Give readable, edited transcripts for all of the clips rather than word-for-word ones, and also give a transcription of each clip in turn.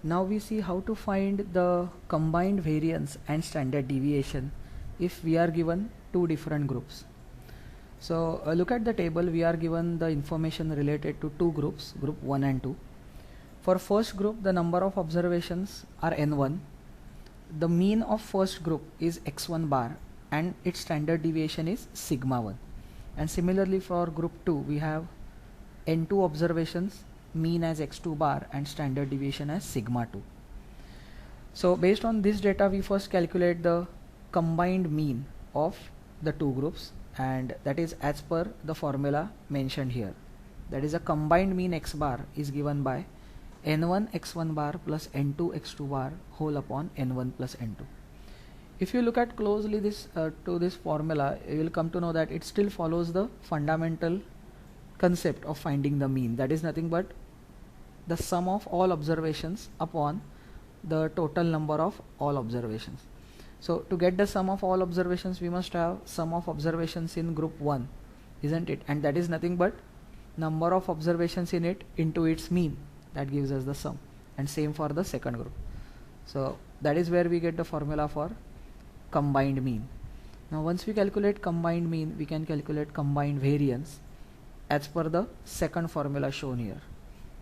Now we see how to find the combined variance and standard deviation if we are given two different groups. So look at the table. We are given the information related to two groups, group 1 and 2. For first group, the number of observations are n1. The mean of first group is x1 bar and its standard deviation is sigma 1. And similarly for group 2, we have n2 observations, mean as x2 bar and standard deviation as sigma 2. So based on this data, we first calculate the combined mean of the two groups, and that is as per the formula mentioned here. That is, a combined mean x bar is given by n1 x1 bar plus n2 x2 bar whole upon n1 plus n2. If you look at closely this to this formula, you will come to know that it still follows the fundamental concept of finding the mean. That is nothing but the sum of all observations upon the total number of all observations. So to get the sum of all observations, we must have sum of observations in group 1, isn't it? And that is nothing but number of observations in it into its mean. That gives us the sum, and same for the second group. So that is where we get the formula for combined mean. Now once we calculate combined mean, we can calculate combined variance as per the second formula shown here.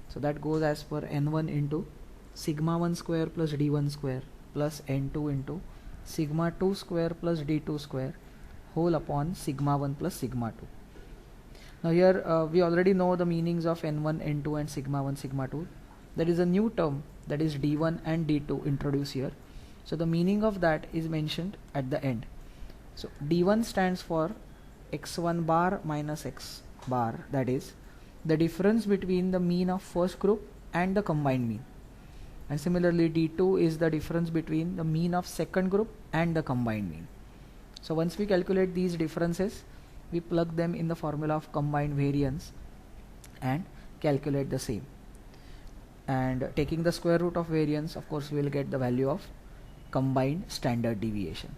So that goes as per n1 into sigma 1 square plus d1 square plus n2 into sigma 2 square plus d2 square whole upon sigma 1 plus sigma 2. Now here we already know the meanings of n1, n2 and sigma 1, sigma 2. There is a new term, that is d1 and d2, introduced here. So the meaning of that is mentioned at the end. So d1 stands for x1 bar minus x bar, that is the difference between the mean of first group and the combined mean. And similarly d2 is the difference between the mean of second group and the combined mean. So once we calculate these differences, we plug them in the formula of combined variance and calculate the same. And taking the square root of variance, of course we will get the value of combined standard deviation.